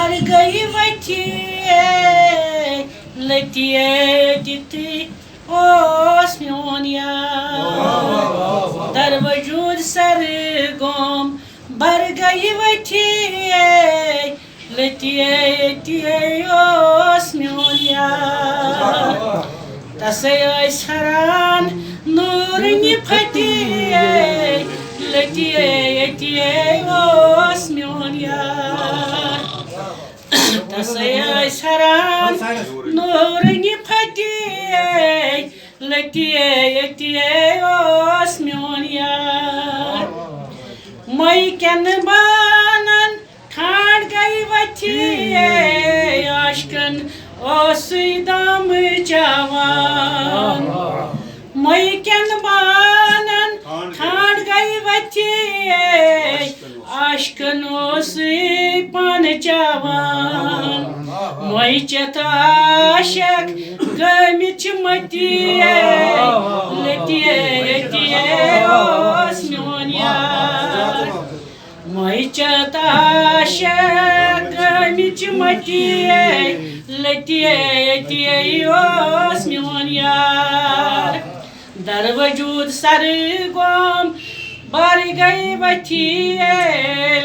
बर गई वथिए लतिए दिती ओस म्योन यार दर वजूद सरगम बर गई वथिए लतिए दिती ओस म्योन यार तसे हरान नूरनि फतिए लतिए दिती ओस म्योन यार तसे हरान नूरनि फतिए लतिए दिती ओस म्योन यार मै केन बानन ठाण गई वथिए आशकन ओसुई दम जवान मै केन बानन ठाण गई वथिए आशकन ओसुई पान जवान मै चताशक गमिच मतिए लतिए दिती ओस म्योन यार मै चताशक गमिच मतिए लतिए दिती ओस म्योन यार दर वजूद सरगम बर गई वथिए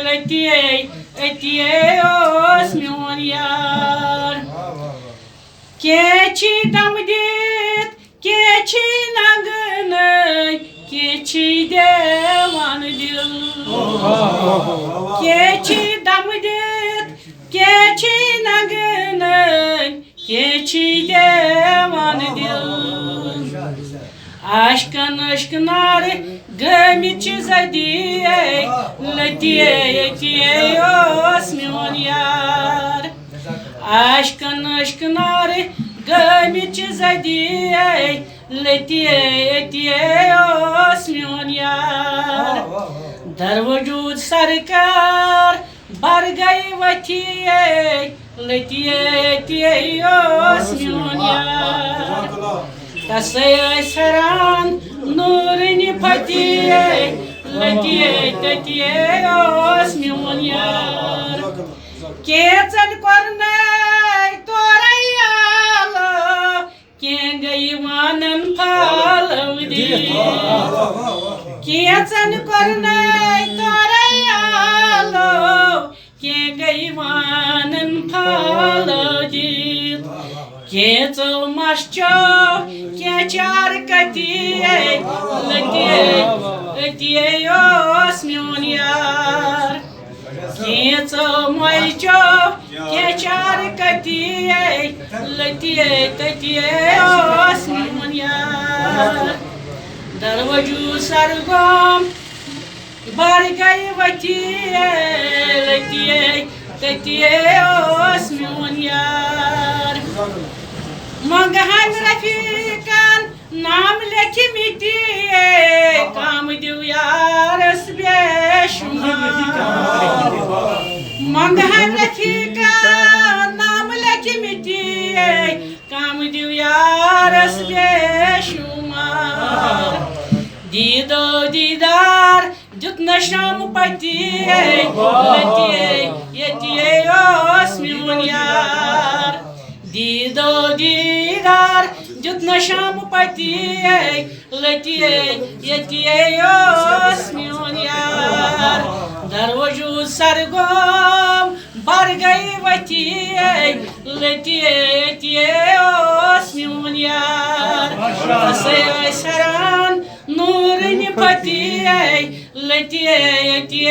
लतिए दिती ओस म्योन यार केछि दम दित केछि नगन केछि देवान दिल केछि दम दित केछि नगन केछि देवान दिल आशकन अशकनार गमिच जदिए लतिए दिती ओस म्योन यार आशकन अशकनार गमिच जदिए लतिए दिती ओस म्योन यार दर वजूद सरकार बर गई वथिए लतिए दिती ओस म्योन यार तसे हरान नूरनि फतिए लतिए दिती ओस म्योन यार केचन करनाय तोरयालो के गई वानन फालवदी केचन करनाय तोरयालो के गई वानन फालवदी केचो मश्चो के चार कतिए लतिए दिती ओस म्योन यार केचो मैचो के चार कतिए लतिए दिती ओस म्योन यार दर वजूद सरगम बर गई वथिए लतिए दिती ओस म्योन यार मौंगहन रफीकन नाम लेखि मिटिए काम दिव यारस बेशुमार मौंगहन रफीकन नाम लेखि मिटिए काम दिव यारस बेशुमार दीदो दीदार जुत नशाम पतिए लतिए दिती ओस म्योन यार दीदो दीदार जुत नशाम पतिए लतिए दिती ओस म्योन यार दर वजूद सरगम बर गई वथिए लतिए दिती ओस म्योन यार तसे हरान नूरनि फतिए लतिए दिती